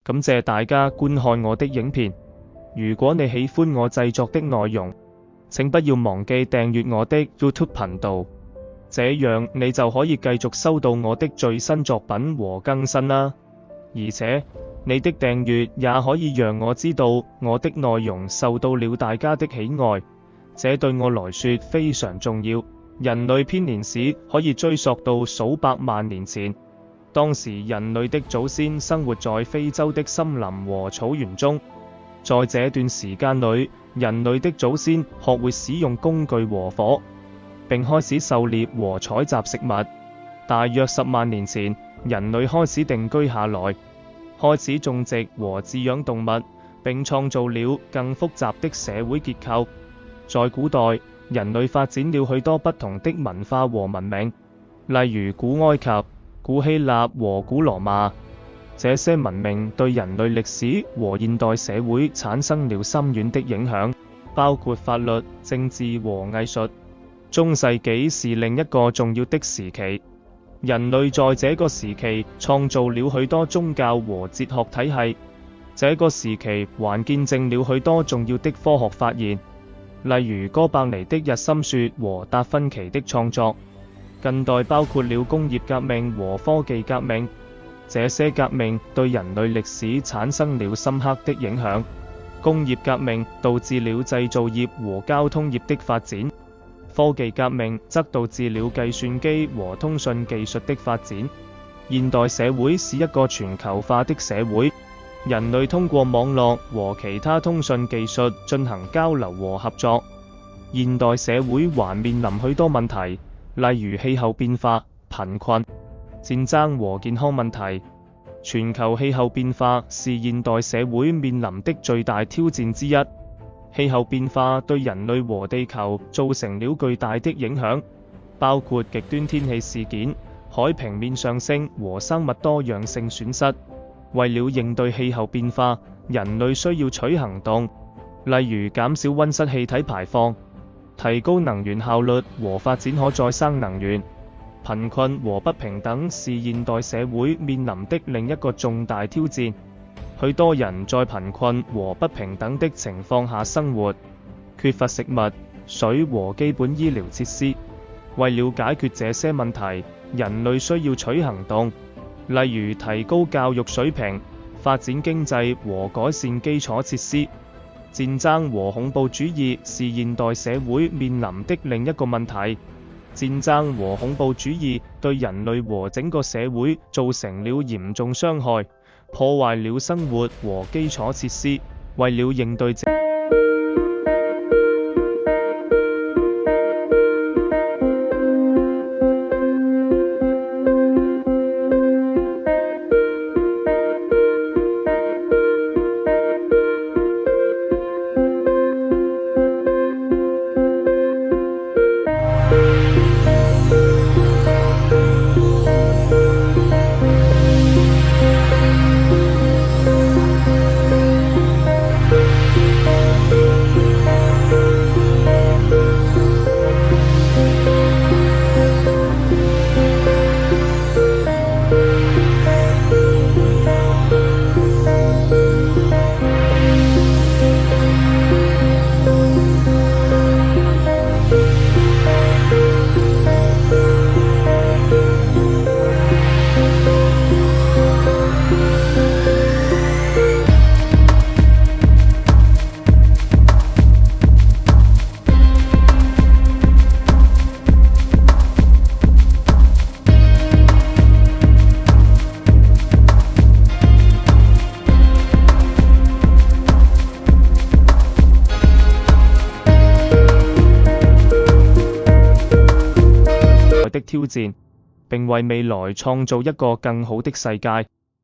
感謝大家觀看我的影片。如果你喜歡我製作的內容，請不要忘記訂閱我的 YouTube 頻道，這樣你就可以繼續收到我的最新作品和更新啦。而且，你的訂閱也可以讓我知道我的內容受到了大家的喜愛，這對我來說非常重要。人類編年史可以追溯到數百萬年前，當時人類的祖先生活在非洲的森林和草原中。在這段時間裏，人類的祖先學會使用工具和火，並開始狩獵和採集食物。大約10萬年前，人類開始定居下來，開始種植和飼養動物，並創造了更複雜的社會結構。在古代，人類發展了許多不同的文化和文明，例如古埃及、古希臘和古羅馬。這些文明對人類歷史和現代社會產生了深遠的影響，包括法律、政治和藝術。中世紀是另一個重要的時期，人類在這個時期創造了許多宗教和哲學體系。這個時期還見證了許多重要的科學發現，例如哥白尼的日心說和達芬奇的創作。近代包括了工業革命和科技革命，這些革命對人類歷史產生了深刻的影響。工業革命導致了製造業和交通業的發展，科技革命則導致了計算機和通訊技術的發展。現代社會是一個全球化的社會，人類通過網絡和其他通訊技術進行交流和合作。現代社會還面臨許多問題，例如氣候變化、貧困、戰爭和健康問題。全球氣候變化是現代社會面臨的最大挑戰之一。氣候變化對人類和地球造成了巨大的影響，包括極端天氣事件、海平面上升和生物多樣性損失。為了應對氣候變化，人類需要取行動，例如減少溫室氣體排放、提高能源效率和發展可再生能源。貧困和不平等是現代社會面臨的另一個重大挑戰。許多人在貧困和不平等的情況下生活，缺乏食物、水和基本醫療設施。為了解決這些問題，人類需要取行動，例如提高教育水平、發展經濟和改善基礎設施。戰爭和恐怖主義是現代社會面臨的另一個問題。戰爭和恐怖主義對人類和整個社會造成了嚴重傷害，破壞了生活和基礎設施。為了應對的挑戰，並為未來創造一個更好的世界。